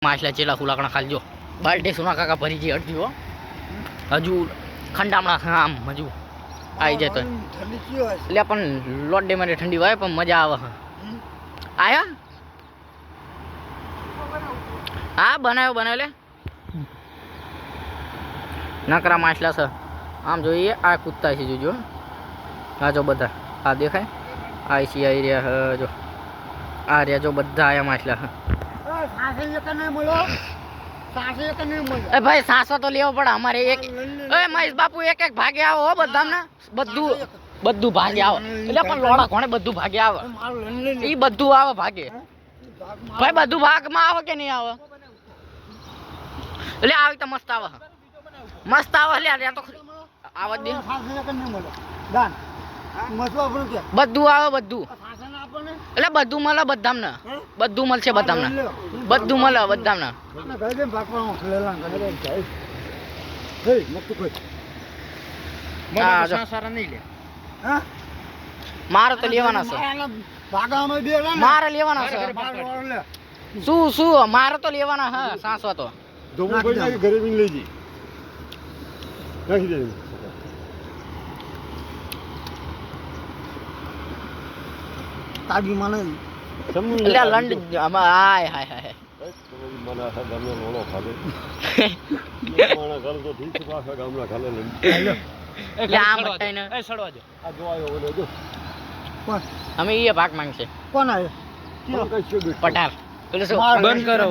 માછલા ચેલા ફૂલાકણા ખાલી જો બાલ્ટી સોના કાકા ભરી ગઈ અડધી હો હજુ ખંડામણા આમ હજુ આવી જાય તો એટલે પણ લોટ ડે માટે ઠંડી હોય પણ મજા આવે આયા હા બનાવ્યો લે નકરા માછલા છે આમ જોઈએ આ કૂદતા છે જોજો હા જો બધા આ દેખાય આ છે આવી રહ્યા જો આ રહ્યા જો બધા આયા માછલા ભાઈ સાસો તો લેવો પડે અમારે એક મહેશ બાપુ એક એક ભાગે આવો હો બધા બધું ભાગે આવે એટલે પણ લોડા કોણે બધું ભાગે આવે ઈ બધું આવે ભાગે ભાઈ બધું ભાગમાં આવે કે નહીં આવે એટલે આવી તો મસ્ત આવે એટલે તો આવા દે બધું આવે બધું એટલે બધું મળે બધાને બધું મળશે બધાને બધું મળે બધાને મારે તો લેવાના છે મારે લેવાના છે શું મારે તો લેવાના હા સાસવા તો ઘરે લઈ જઈ નાખી દે તાગી મને એટલે લંડ હાય હાય હાય મને આખા ગામનો લોણો ખાધો માણા ઘર તો ઠીક છે આખા ગામના ખાલે લંડ એટલે આમ બટાઈને એ સડવા જો આ જો આયો ઓલો જો અમે એ ભાગ માંગશે કોણ આવ્યો પટાર એટલે બંધ કરો